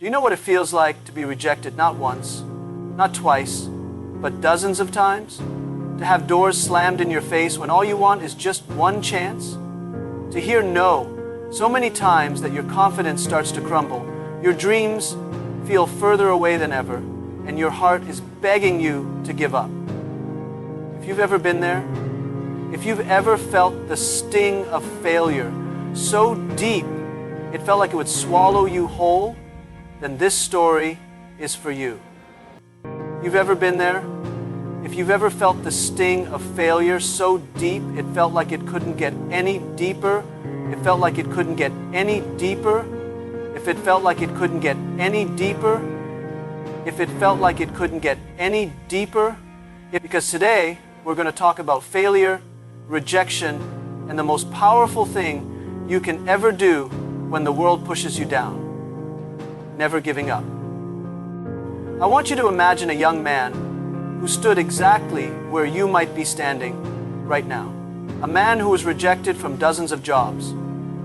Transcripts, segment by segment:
Do you know what it feels like to be rejected not once, not twice, but dozens of times? To have doors slammed in your face when all you want is just one chance? To hear no so many times that your confidence starts to crumble, your dreams feel further away than ever, and your heart is begging you to give up. If you've ever been there, if you've ever felt the sting of failure so deep it felt like it would swallow you whole, then this story is for you. You've ever been there? If you've ever felt the sting of failure so deep it felt like it couldn't get any deeper, it felt like it couldn't get any deeper, if it felt like it couldn't get any deeper, if it felt like it couldn't get any deeper, because today we're going to talk about failure, rejection, and the most powerful thing you can ever do when the world pushes you down: never giving up. I want you to imagine a young man who stood exactly where you might be standing right now. A man who was rejected from dozens of jobs.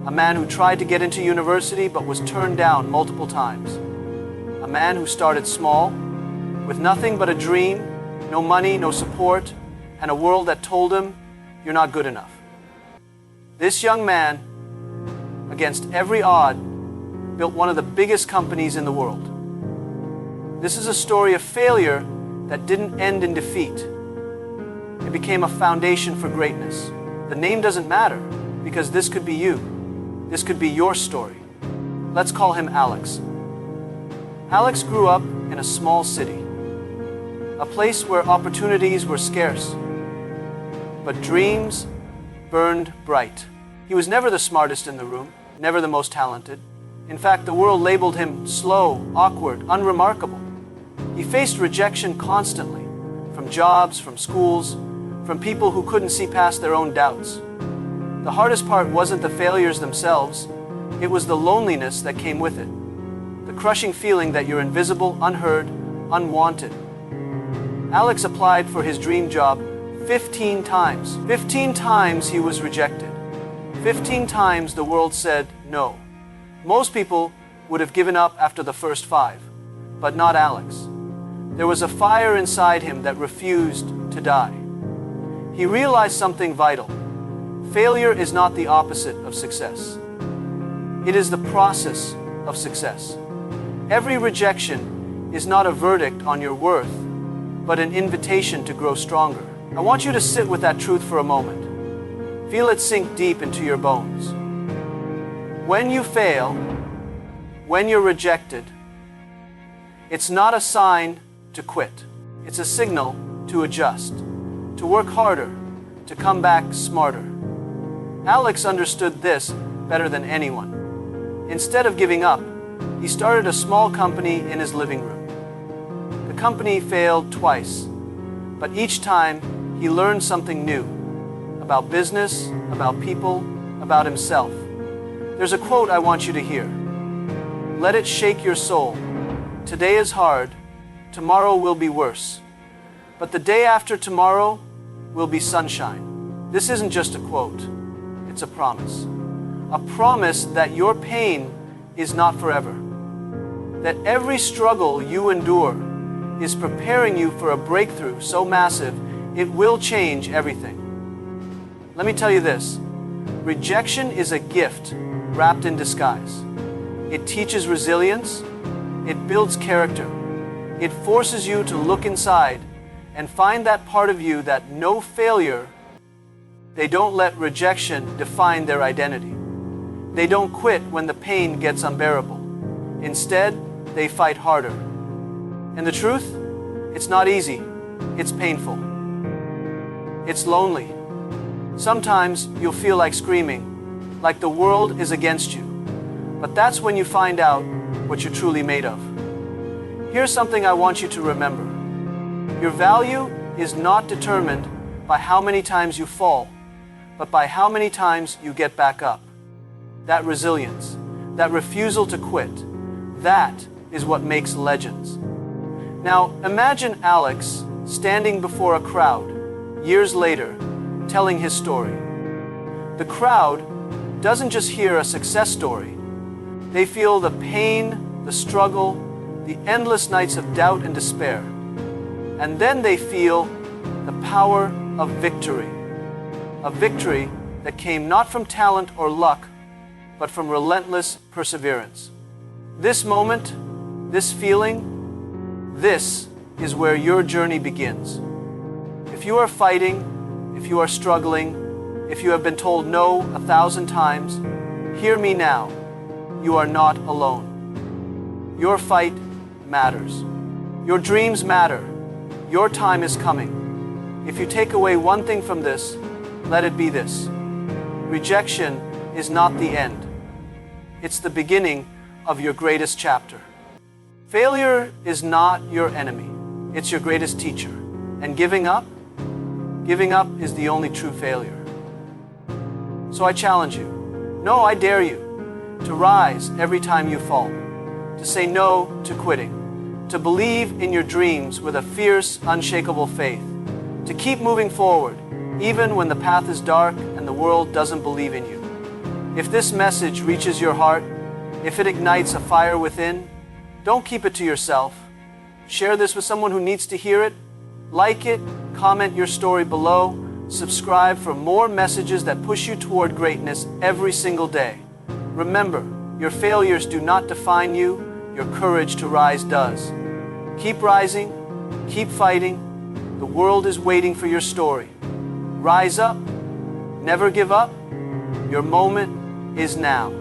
A man who tried to get into university but was turned down multiple times. A man who started small, with nothing but a dream, no money, no support, and a world that told him, "You're not good enough." This young man, against every odd, built one of the biggest companies in the world. This is a story of failure that didn't end in defeat. It became a foundation for greatness. The name doesn't matter, because this could be you. This could be your story. Let's call him Alex. Alex grew up in a small city, a place where opportunities were scarce, but dreams burned bright. He was never the smartest in the room, never the most talented. In fact, the world labeled him slow, awkward, unremarkable. He faced rejection constantly, from jobs, from schools, from people who couldn't see past their own doubts. The hardest part wasn't the failures themselves, it was the loneliness that came with it. The crushing feeling that you're invisible, unheard, unwanted. Alex applied for his dream job 15 times. 15 times he was rejected. 15 times the world said no. Most people would have given up after the first 5, but not Alex. There was a fire inside him that refused to die. He realized something vital. Failure is not the opposite of success. It is the process of success. Every rejection is not a verdict on your worth, but an invitation to grow stronger. I want you to sit with that truth for a moment. Feel it sink deep into your bones. When you fail, when you're rejected, it's not a sign to quit. It's a signal to adjust, to work harder, to come back smarter. Alex understood this better than anyone. Instead of giving up, he started a small company in his living room. The company failed twice, but each time he learned something new about business, about people, about himself. There's a quote I want you to hear. Let it shake your soul. Today is hard, tomorrow will be worse, but the day after tomorrow will be sunshine. This isn't just a quote, it's a promise. A promise that your pain is not forever. That every struggle you endure is preparing you for a breakthrough so massive it will change everything. Let me tell you this. Rejection is a gift wrapped in disguise. It teaches resilience. It builds character. It forces you to look inside and find that part of you that no failure. They don't let rejection define their identity. They don't quit when the pain gets unbearable. Instead, they fight harder. And the truth? It's not easy. It's painful. It's lonely. Sometimes you'll feel like screaming, like the world is against you. But that's when you find out what you're truly made of. Here's something I want you to remember. Your value is not determined by how many times you fall, but by how many times you get back up. That resilience, that refusal to quit, that is what makes legends. Now, imagine Alex standing before a crowd, years later, telling his story. The crowd doesn't just hear a success story. They feel the pain the struggle, the endless nights of doubt and despair. And then they feel the power of victory. A victory that came not from talent or luck, but from relentless perseverance. This moment, this feeling, this is where your journey begins. If you are fighting, if you are struggling, if you have been told no 1,000 times, hear me now. You are not alone. Your fight matters. Your dreams matter. Your time is coming. If you take away one thing from this, let it be this. Rejection is not the end. It's the beginning of your greatest chapter. Failure is not your enemy. It's your greatest teacher. And giving up is the only true failure. So I challenge you. No, I dare you to rise every time you fall, to say no to quitting, to believe in your dreams with a fierce, unshakable faith, to keep moving forward, even when the path is dark and the world doesn't believe in you. If this message reaches your heart, if it ignites a fire within, don't keep it to yourself. Share this with someone who needs to hear it. Like it, comment your story below, subscribe for more messages that push you toward greatness every single day. Remember, your failures do not define you, your courage to rise does. Keep rising, keep fighting. The world is waiting for your story. Rise up, never give up. Your moment is now.